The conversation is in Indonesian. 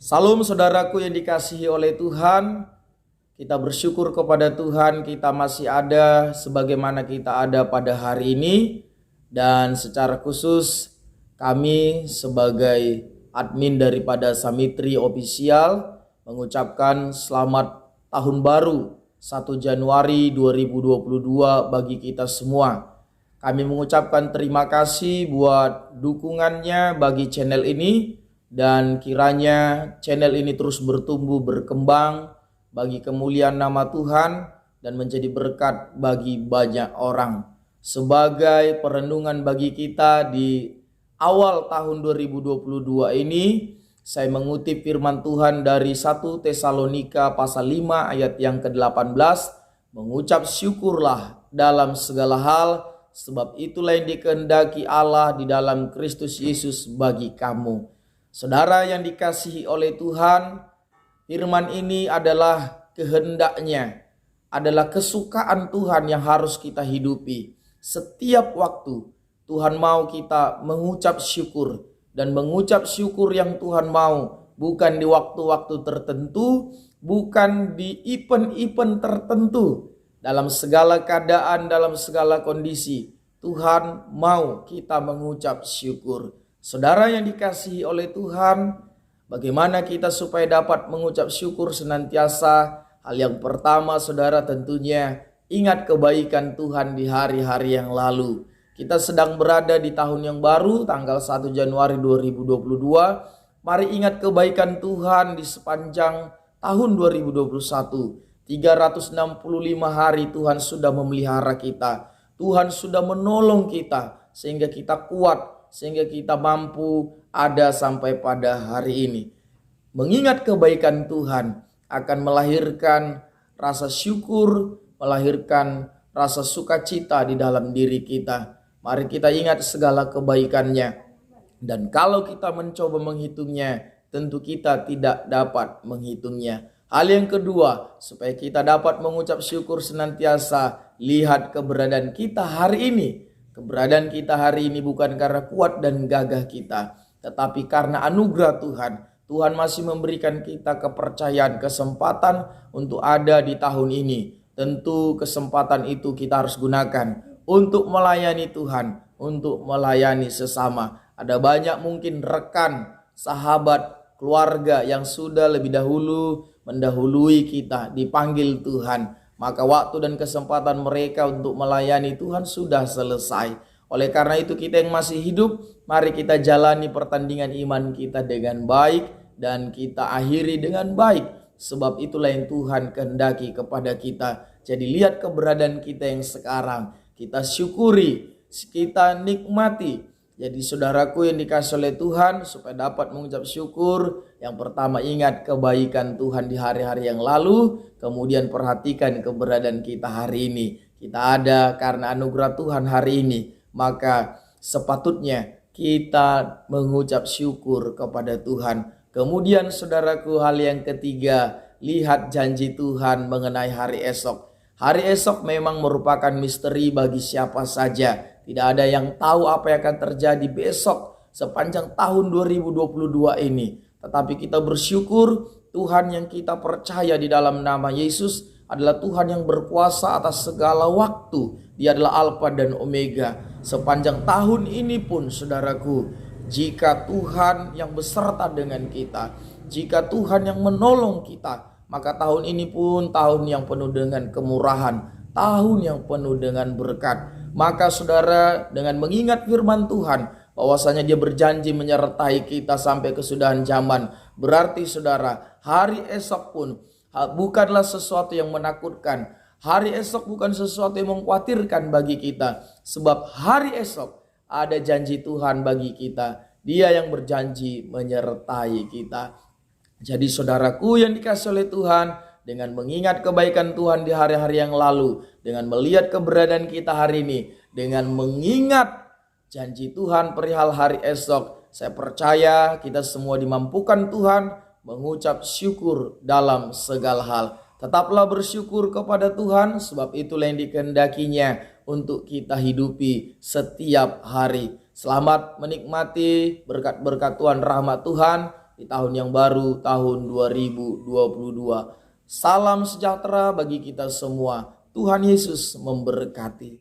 Salam saudaraku yang dikasihi oleh Tuhan. Kita bersyukur kepada Tuhan kita masih ada sebagaimana kita ada pada hari ini. Dan secara khusus kami sebagai admin daripada Samitri Official mengucapkan selamat tahun baru 1 Januari 2022 bagi kita semua. Kami mengucapkan terima kasih buat dukungannya bagi channel ini. Dan kiranya channel ini terus bertumbuh berkembang bagi kemuliaan nama Tuhan dan menjadi berkat bagi banyak orang. Sebagai perenungan bagi kita di awal tahun 2022 ini, saya mengutip firman Tuhan dari 1 Tesalonika pasal 5 ayat yang ke-18, mengucap syukurlah dalam segala hal, sebab itulah yang dikehendaki Allah di dalam Kristus Yesus bagi kamu. Saudara yang dikasihi oleh Tuhan, firman ini adalah kehendaknya, adalah kesukaan Tuhan yang harus kita hidupi. Setiap waktu Tuhan mau kita mengucap syukur, dan mengucap syukur yang Tuhan mau bukan di waktu-waktu tertentu, bukan di event-event tertentu. Dalam segala keadaan, dalam segala kondisi, Tuhan mau kita mengucap syukur. Saudara yang dikasihi oleh Tuhan, bagaimana kita supaya dapat mengucap syukur senantiasa? Hal yang pertama, saudara, tentunya ingat kebaikan Tuhan di hari-hari yang lalu. Kita sedang berada di tahun yang baru, tanggal 1 Januari 2022. Mari ingat kebaikan Tuhan di sepanjang tahun 2021. 365 hari Tuhan sudah memelihara kita. Tuhan sudah menolong kita sehingga kita kuat, sehingga kita mampu ada sampai pada hari ini. Mengingat kebaikan Tuhan akan melahirkan rasa syukur, melahirkan rasa sukacita di dalam diri kita. Mari kita ingat segala kebaikannya. Dan kalau kita mencoba menghitungnya, tentu kita tidak dapat menghitungnya. Hal yang kedua, supaya kita dapat mengucap syukur senantiasa, lihat keberadaan kita hari ini. Keberadaan kita hari ini bukan karena kuat dan gagah kita, tetapi karena anugerah Tuhan. Tuhan masih memberikan kita kepercayaan, kesempatan untuk ada di tahun ini. Tentu kesempatan itu kita harus gunakan untuk melayani Tuhan, untuk melayani sesama. Ada banyak mungkin rekan, sahabat, keluarga yang sudah lebih dahulu mendahului kita, dipanggil Tuhan. Maka waktu dan kesempatan mereka untuk melayani Tuhan sudah selesai. Oleh karena itu kita yang masih hidup, mari kita jalani pertandingan iman kita dengan baik dan kita akhiri dengan baik. Sebab itulah yang Tuhan kehendaki kepada kita. Jadi lihat keberadaan kita yang sekarang. Kita syukuri, kita nikmati. Jadi saudaraku yang dikasihi oleh Tuhan, supaya dapat mengucap syukur, yang pertama ingat kebaikan Tuhan di hari-hari yang lalu, kemudian perhatikan keberadaan kita hari ini. Kita ada karena anugerah Tuhan hari ini, maka sepatutnya kita mengucap syukur kepada Tuhan. Kemudian saudaraku, hal yang ketiga, lihat janji Tuhan mengenai hari esok. Hari esok memang merupakan misteri bagi siapa saja. Tidak ada yang tahu apa yang akan terjadi besok sepanjang tahun 2022 ini. Tetapi kita bersyukur Tuhan yang kita percaya di dalam nama Yesus adalah Tuhan yang berkuasa atas segala waktu. Dia adalah Alfa dan Omega. Sepanjang tahun ini pun saudaraku, jika Tuhan yang beserta dengan kita, jika Tuhan yang menolong kita, maka tahun ini pun tahun yang penuh dengan kemurahan, tahun yang penuh dengan berkat. Maka saudara, dengan mengingat firman Tuhan bahwasanya dia berjanji menyertai kita sampai kesudahan zaman, berarti saudara, hari esok pun bukanlah sesuatu yang menakutkan. Hari esok bukan sesuatu yang mengkhawatirkan bagi kita, sebab hari esok ada janji Tuhan bagi kita. Dia yang berjanji menyertai kita. Jadi saudaraku yang dikasihi oleh Tuhan, dengan mengingat kebaikan Tuhan di hari-hari yang lalu, dengan melihat keberadaan kita hari ini, dengan mengingat janji Tuhan perihal hari esok, saya percaya kita semua dimampukan Tuhan mengucap syukur dalam segala hal. Tetaplah bersyukur kepada Tuhan, sebab itulah yang dikehendakinya untuk kita hidupi setiap hari. Selamat menikmati berkat-berkat Tuhan, rahmat Tuhan di tahun yang baru, tahun 2022. Salam sejahtera bagi kita semua. Tuhan Yesus memberkati.